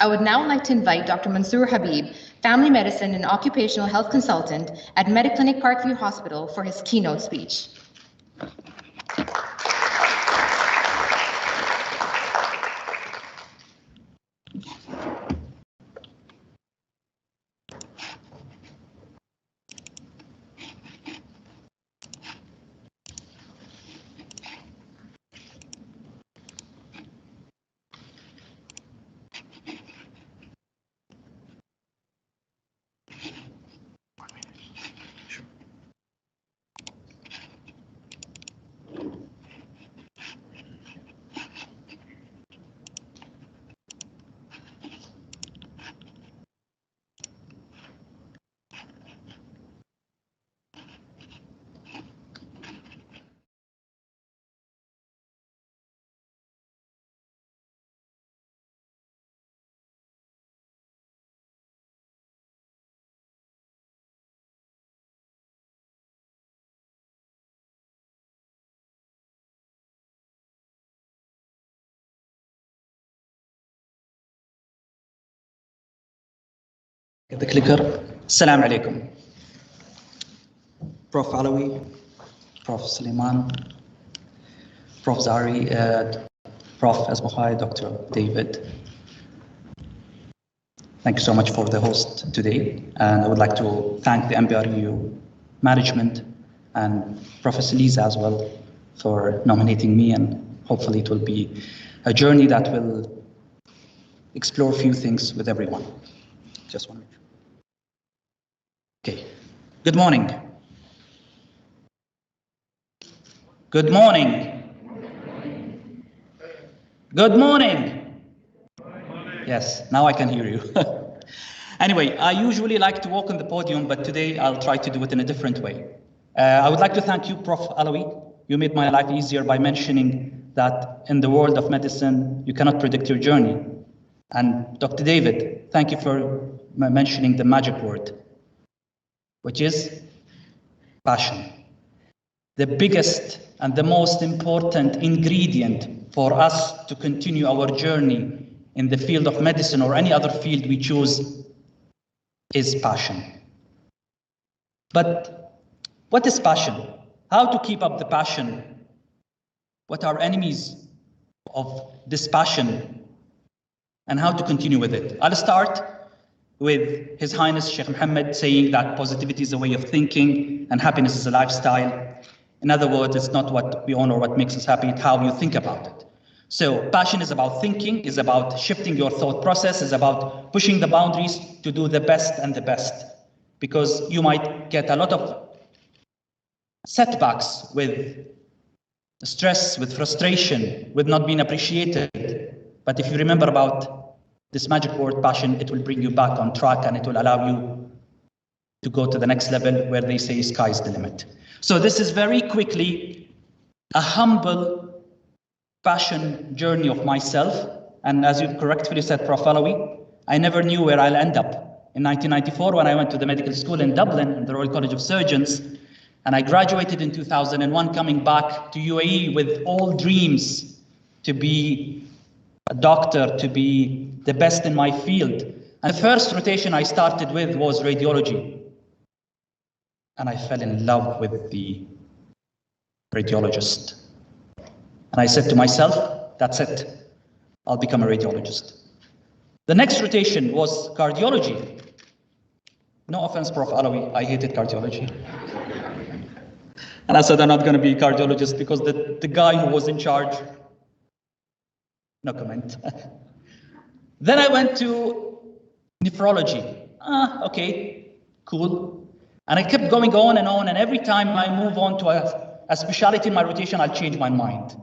I would now like to invite Dr. Mansoor Habib, Family Medicine and Occupational Health Consultant at MediClinic Parkview Hospital, for his keynote speech. The clicker. Assalamu alaikum. Prof. Alawi, Prof. Suleiman, Prof. Zari, Prof. Asbukhai, Dr. David. Thank you so much for the host today. And I would like to thank the MBRU management and Professor Lisa as well for nominating me, and hopefully it will be a journey that will explore a few things with everyone. Just one minute. Okay. Good morning. Good morning. Good morning. Yes, now I can hear you. Anyway, I usually like to walk on the podium, but today I'll try to do it in a different way. I would like to thank you, Prof. Alawi. You made my life easier by mentioning that in the world of medicine, you cannot predict your journey. And Dr. David, thank you for mentioning the magic word, which is passion. The biggest and the most important ingredient for us to continue our journey in the field of medicine or any other field we choose is passion. But what is passion? How to keep up the passion? What are enemies of this passion? And how to continue with it? I'll start with His Highness Sheikh Mohammed saying that positivity is a way of thinking and happiness is a lifestyle. In other words, it's not what we own or what makes us happy, it's how you think about it. So passion is about thinking, is about shifting your thought process, is about pushing the boundaries to do the best and the best. Because you might get a lot of setbacks with stress, with frustration, with not being appreciated. But if you remember about this magic word, passion, it will bring you back on track and it will allow you to go to the next level where they say sky's the limit. So this is very quickly a humble passion journey of myself. And as you correctly said, Prof. Alawi, I never knew where I'll end up. In 1994, when I went to the medical school in Dublin, in the Royal College of Surgeons, and I graduated in 2001, coming back to UAE with all dreams to be a doctor, to be the best in my field. And the first rotation I started with was radiology. And I fell in love with the radiologist. And I said to myself, that's it, I'll become a radiologist. The next rotation was cardiology. No offense, Prof. Alawi, I hated cardiology. And I said, I'm not going to be a cardiologist because the guy who was in charge, no comment. Then I went to nephrology. Okay, cool. And I kept going on, and every time I move on to a specialty in my rotation, I'll change my mind.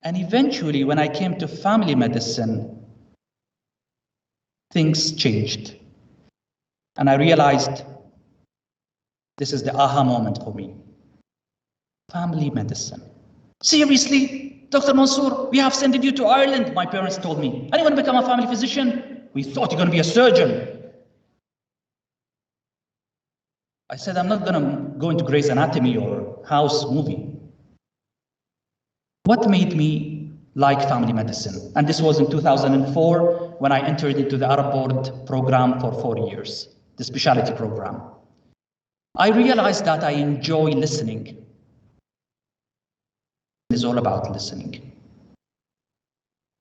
And eventually, when I came to family medicine, things changed. And I realized this is the aha moment for me. Family medicine. Seriously, Dr. Mansoor, we have sent you to Ireland, my parents told me. And you want to become a family physician? We thought you're going to be a surgeon. I said, I'm not going to go into Grey's Anatomy or House movie. What made me like family medicine. And this was in 2004 when I entered into the Arab Board program for 4 years, the specialty program. I realized that I enjoy listening. It's all about listening.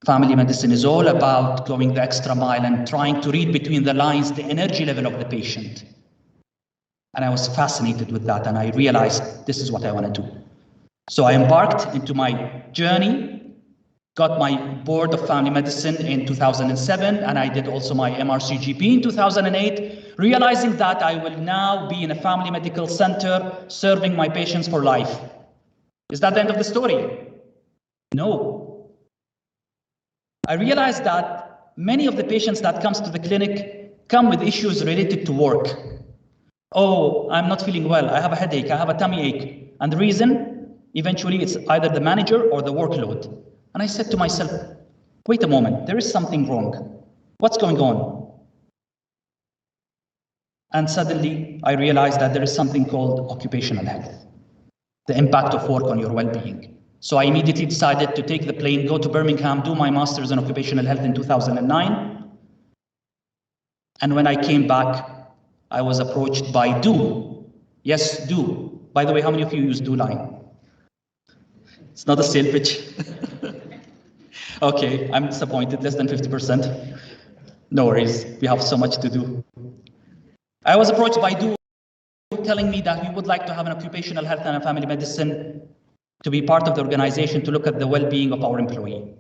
Family medicine is all about going the extra mile and trying to read between the lines the energy level of the patient. And I was fascinated with that, and I realized this is what I want to do. So I embarked into my journey, got my board of family medicine in 2007, and I did also my MRCGP in 2008, realizing that I will now be in a family medical center serving my patients for life. Is that the end of the story? No. I realized that many of the patients that comes to the clinic come with issues related to work. Oh, I'm not feeling well, I have a headache, I have a tummy ache. And the reason, eventually it's either the manager or the workload. And I said to myself, wait a moment, there is something wrong. What's going on? And suddenly I realized that there is something called occupational health, the impact of work on your well-being. So I immediately decided to take the plane, go to Birmingham, do my master's in occupational health in 2009. And when I came back, I was approached by Do. Yes, Do. By the way, how many of you use Do Line? It's not a sale pitch. Okay, I'm disappointed, less than 50%. No worries, we have so much to do. I was approached by Do telling me that we would like to have an occupational health and a family medicine to be part of the organization to look at the well-being of our employee.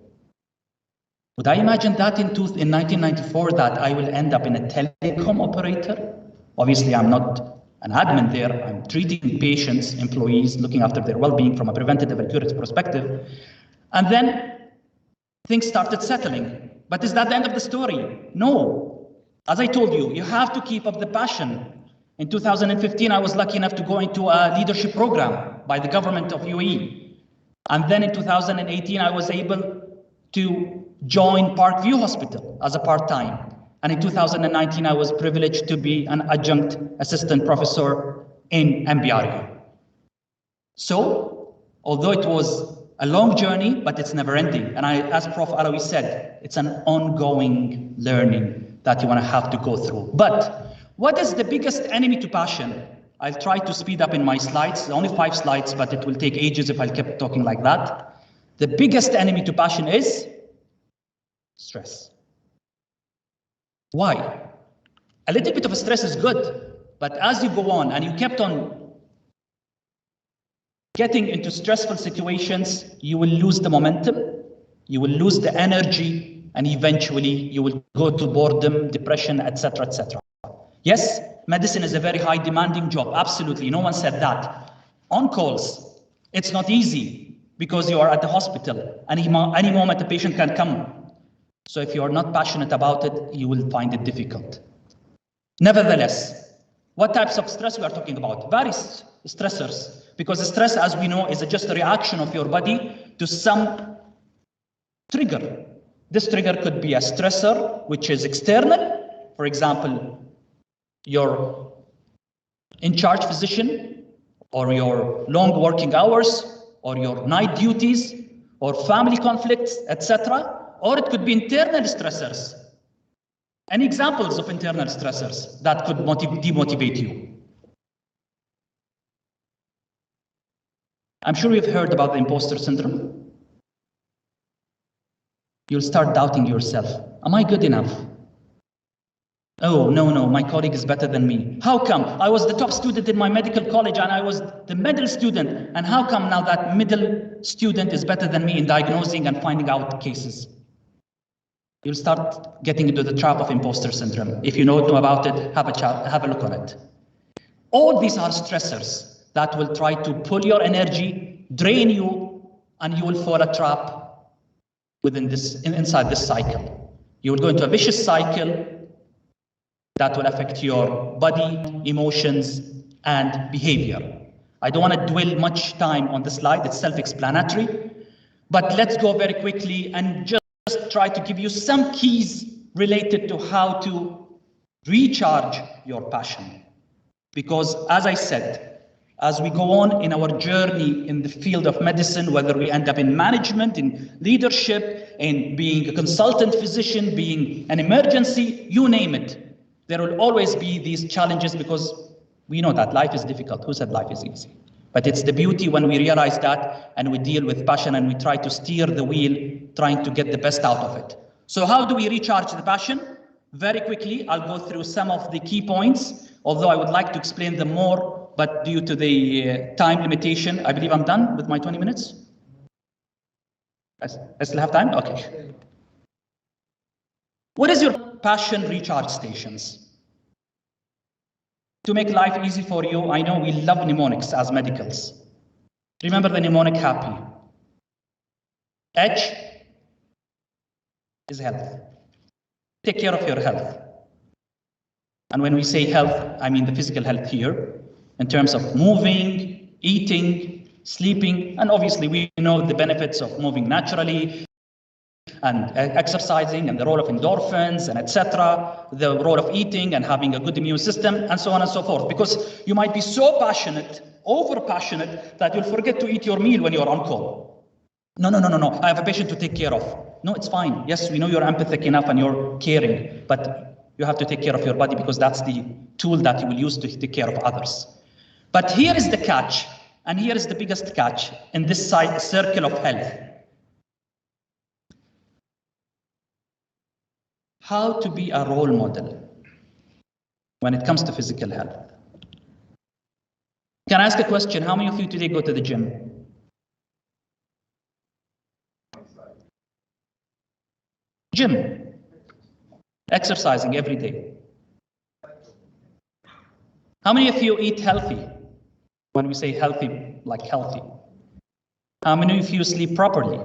Would I imagine that in 1994 that I will end up in a telecom operator? Obviously, I'm not an admin there. I'm treating patients, employees, looking after their well-being from a preventative and curative perspective. And then things started settling. But is that the end of the story? No. As I told you, you have to keep up the passion. In 2015, I was lucky enough to go into a leadership program by the government of UAE. And then in 2018, I was able to join Parkview Hospital as a part-time. And in 2019, I was privileged to be an adjunct assistant professor in MBRU. So, although it was a long journey, but it's never ending. And as Prof. Alawi said, it's an ongoing learning that you want to have to go through. But what is the biggest enemy to passion? I'll try to speed up in my slides, only 5 slides, but it will take ages if I keep talking like that. The biggest enemy to passion is stress. Why? A little bit of stress is good, but as you go on and you kept on getting into stressful situations, you will lose the momentum, you will lose the energy, and eventually you will go to boredom, depression, etc., etc. Yes, medicine is a very high demanding job, absolutely, no one said that. On calls, it's not easy because you are at the hospital. Any moment a patient can come. So if you are not passionate about it, you will find it difficult. Nevertheless, what types of stress we are talking about? Various stressors, because stress, as we know, is just a reaction of your body to some trigger. This trigger could be a stressor, which is external. For example, your in-charge physician, or your long working hours, or your night duties, or family conflicts, etc. Or it could be internal stressors. Any examples of internal stressors that could demotivate you? I'm sure you've heard about the imposter syndrome. You'll start doubting yourself. Am I good enough? Oh, no, my colleague is better than me. How come? I was the top student in my medical college and I was the middle student. And how come now that middle student is better than me in diagnosing and finding out cases? You'll start getting into the trap of imposter syndrome. If you don't know about it, have a look on it. All these are stressors that will try to pull your energy, drain you, and you will fall a trap inside this cycle. You will go into a vicious cycle that will affect your body, emotions, and behavior. I don't want to dwell much time on the slide, it's self-explanatory, but let's go very quickly and just try to give you some keys related to how to recharge your passion. Because as I said, as we go on in our journey in the field of medicine, whether we end up in management, in leadership, in being a consultant physician, being an emergency, you name it, there will always be these challenges because we know that life is difficult. Who said life is easy? But it's the beauty when we realize that and we deal with passion and we try to steer the wheel, trying to get the best out of it. So how do we recharge the passion? Very quickly, I'll go through some of the key points, although I would like to explain them more, but due to the time limitation, I believe I'm done with my 20 minutes. I still have time? Okay. What is your passion recharge stations? To make life easy for you, I know we love mnemonics as medicals. Remember the mnemonic HAPPY. H is health. Take care of your health. And when we say health, I mean the physical health here, in terms of moving, eating, sleeping, and obviously we know the benefits of moving naturally and exercising and the role of endorphins and etc., the role of eating and having a good immune system and so on and so forth, because you might be so passionate, over passionate, that you'll forget to eat your meal when you're on call. No, I have a patient to take care of. No, it's fine. Yes, we know you're empathic enough and you're caring, but you have to take care of your body because that's the tool that you will use to take care of others. But here is the catch, and here is the biggest catch in this circle of health. How to be a role model when it comes to physical health. Can I ask a question? How many of you today go to the gym? Gym. Exercising every day. How many of you eat healthy? When we say healthy, like healthy. How many of you sleep properly?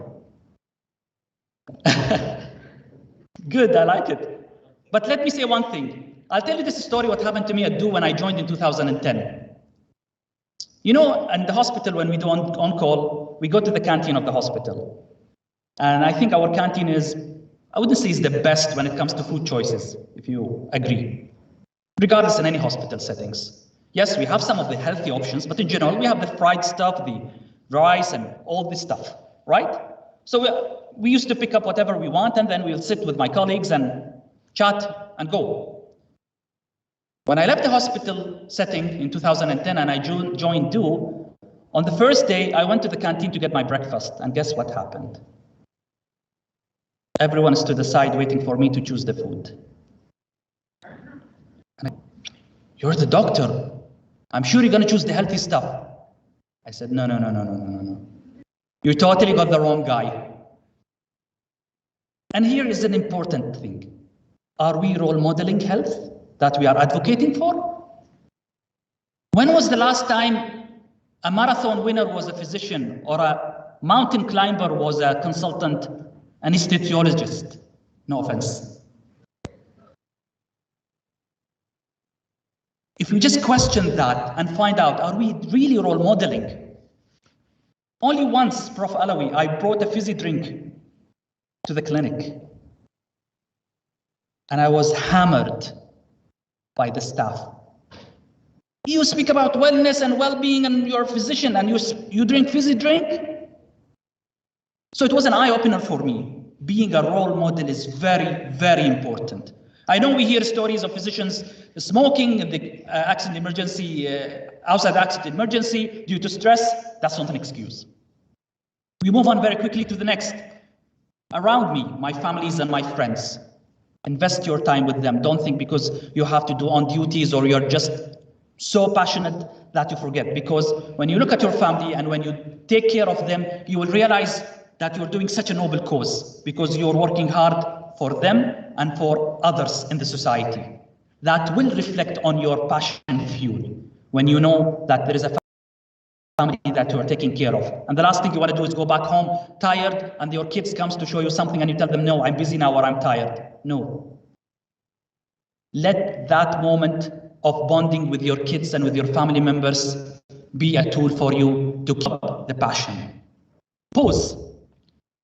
Good, I like it. But let me say one thing. I'll tell you this story, what happened to me at DO when I joined in 2010. You know, in the hospital, when we do on call, we go to the canteen of the hospital. And I think our canteen is, I wouldn't say is the best when it comes to food choices, if you agree, regardless in any hospital settings. Yes, we have some of the healthy options, but in general, we have the fried stuff, the rice and all this stuff, right? So we used to pick up whatever we want, and then we'll sit with my colleagues and chat and go. When I left the hospital setting in 2010 and I joined DO, on the first day, I went to the canteen to get my breakfast, and guess what happened? Everyone stood aside waiting for me to choose the food. You're the doctor. I'm sure you're going to choose the healthy stuff. I said, no. You totally got the wrong guy. And here is an important thing. Are we role modeling health that we are advocating for? When was the last time a marathon winner was a physician or a mountain climber was a consultant anesthesiologist? No offense. If we just question that and find out, are we really role modeling? Only once, Prof. Alawi, I brought a fizzy drink to the clinic. And I was hammered by the staff. You speak about wellness and well-being and you're a physician and you drink fizzy drink? So it was an eye-opener for me. Being a role model is very, very important. I know we hear stories of physicians smoking in the accident emergency, outside the accident emergency due to stress. That's not an excuse. We move on very quickly to the next. Around me, my families and my friends. Invest your time with them. Don't think because you have to do on duties or you're just so passionate that you forget. Because when you look at your family and when you take care of them, you will realize that you're doing such a noble cause because you're working hard for them and for others in the society. That will reflect on your passion and fuel when you know that there is a family that you are taking care of. And the last thing you want to do is go back home tired and your kids comes to show you something and you tell them, no, I'm busy now or I'm tired. No. Let that moment of bonding with your kids and with your family members be a tool for you to keep up the passion. Pause.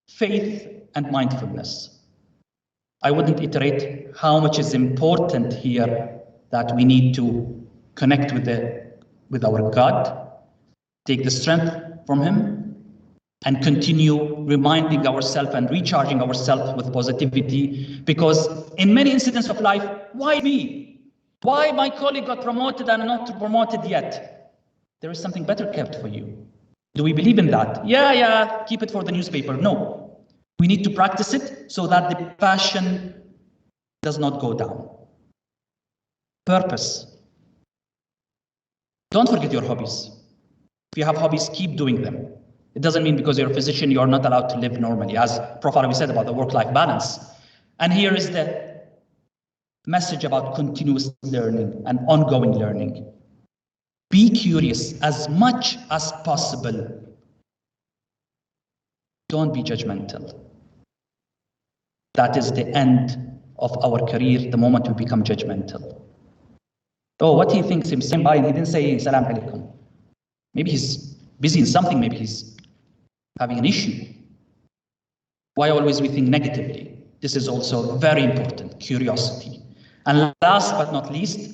Faith and mindfulness. I wouldn't iterate how much is important here that we need to connect with our God, take the strength from him, and continue reminding ourselves and recharging ourselves with positivity. Because in many incidents of life, why me? Why my colleague got promoted and I'm not promoted yet? There is something better kept for you. Do we believe in that? Yeah, keep it for the newspaper. No, we need to practice it so that the passion does not go down. Purpose. Don't forget your hobbies. If you have hobbies, keep doing them. It doesn't mean because you're a physician, you're not allowed to live normally, as Prof. Arabi said about the work-life balance. And here is the message about continuous learning and ongoing learning. Be curious as much as possible. Don't be judgmental. That is the end of our career, the moment we become judgmental. Oh, what he thinks him saying by, and he didn't say salam alaikum. Maybe he's busy in something, maybe he's having an issue. Why always we think negatively? This is also very important, curiosity. And last but not least,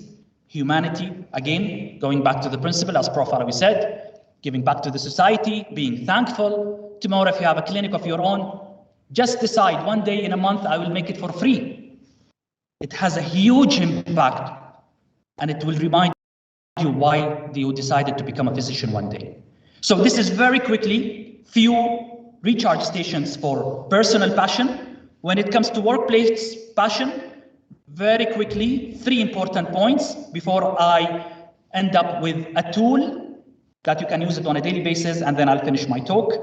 humanity. Again, going back to the principle, as Prof. Arabi said, giving back to the society, being thankful. Tomorrow, if you have a clinic of your own, just decide one day in a month, I will make it for free. It has a huge impact, and it will remind you why you decided to become a physician one day. So this is very quickly, few recharge stations for personal passion. When it comes to workplace passion, very quickly, 3 important points before I end up with a tool that you can use it on a daily basis, and then I'll finish my talk.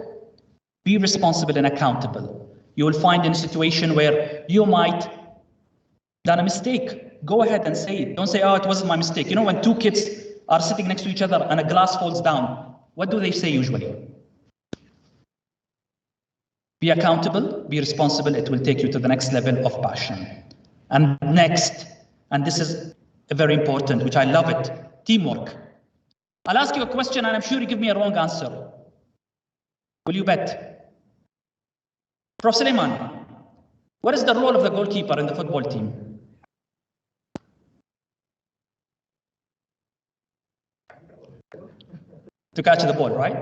Be responsible and accountable. You will find in a situation where you might done a mistake. Go ahead and say it. Don't say, oh, it wasn't my mistake. You know, when two kids are sitting next to each other and a glass falls down, what do they say usually? Be accountable, be responsible. It will take you to the next level of passion. And next, and this is very important, which I love it, teamwork. I'll ask you a question and I'm sure you give me a wrong answer. Will you bet? Prof. Suleiman, what is the role of the goalkeeper in the football team? To catch the ball, right?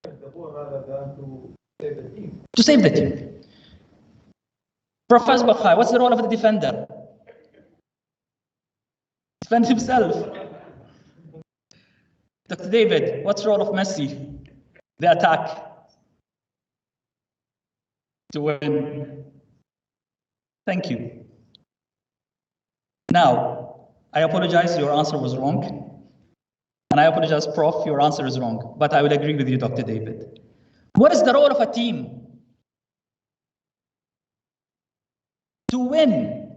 The ball rather than to save the team. To save the team. Professor Bakhai, what's the role of the defender? Defend himself. Dr. David, what's the role of Messi? The attack. To win. Thank you. Now, I apologize, your answer was wrong. And I apologize, Prof, your answer is wrong. But I will agree with you, Dr. David. What is the role of a team? To win.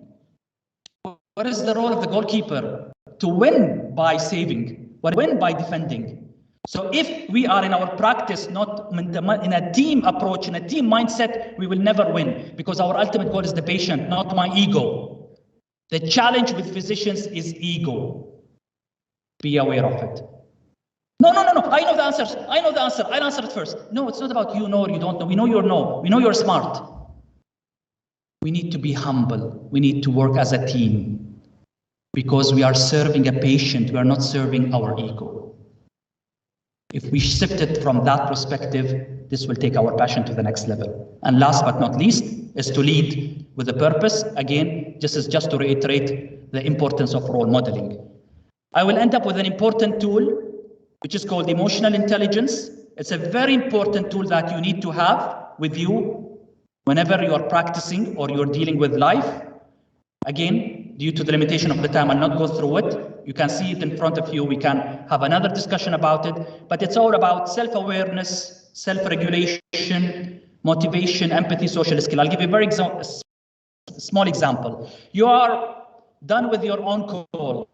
What is the role of the goalkeeper? To win by saving, but win by defending. So if we are in our practice not in a team approach, in a team mindset, we will never win, because our ultimate goal is the patient, not my ego. The challenge with physicians is ego. Be aware of it. No. I know the answers. I know the answer. I'll answer it first. No, it's not about you know or you don't know. We know you're no. We know you're smart. We need to be humble. We need to work as a team, because we are serving a patient. We are not serving our ego. If we shift it from that perspective, this will take our passion to the next level. And last but not least is to lead with a purpose. Again, just to reiterate the importance of role modeling. I will end up with an important tool, which is called emotional intelligence. It's a very important tool that you need to have with you whenever you are practicing or you're dealing with life. Again, due to the limitation of the time, I'll not go through it. You can see it in front of you. We can have another discussion about it, but it's all about self-awareness, self-regulation, motivation, empathy, social skill. I'll give you a very small example. You are done with your own call,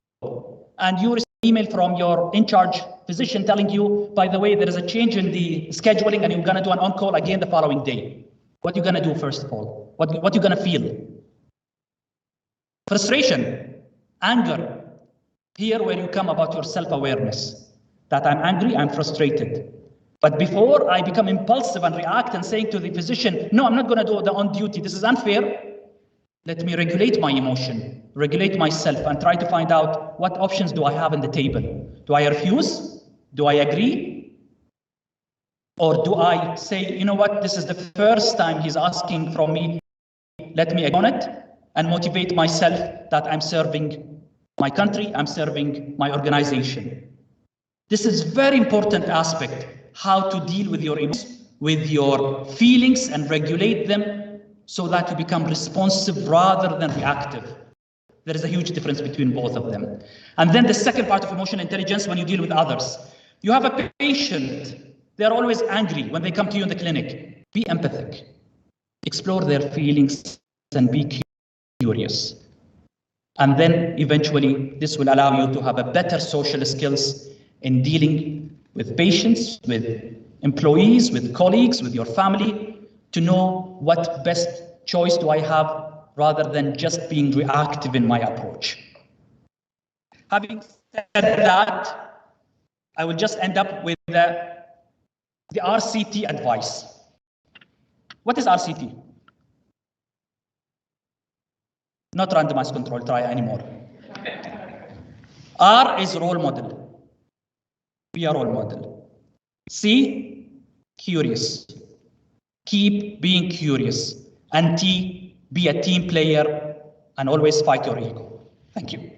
and you receive an email from your in-charge physician telling you, by the way, there is a change in the scheduling and you're going to do an on-call again the following day. What are you going to do first of all? What are you going to feel? Frustration, anger. Here where you come about your self-awareness. That I'm angry, I'm frustrated. But before I become impulsive and react and saying to the physician, no, I'm not going to do the on duty, this is unfair. Let me regulate my emotion, regulate myself, and try to find out what options do I have on the table. Do I refuse? Do I agree? Or do I say, you know what, this is the first time he's asking from me, let me act on it and motivate myself that I'm serving my country, I'm serving my organization. This is very important aspect, how to deal with your emotions, with your feelings and regulate them so that you become responsive rather than reactive. There is a huge difference between both of them. And then the second part of emotional intelligence, when you deal with others, you have a patient, they're always angry when they come to you in the clinic. Be empathic, explore their feelings and be curious. And then eventually this will allow you to have a better social skills in dealing with patients, with employees, with colleagues, with your family, to know what best choice do I have rather than just being reactive in my approach. Having said that, I will just end up with the RCT advice. What is RCT? Not randomized control trial anymore. R is role model. Be a role model. C, curious. Keep being curious. And T, be a team player and always fight your ego. Thank you.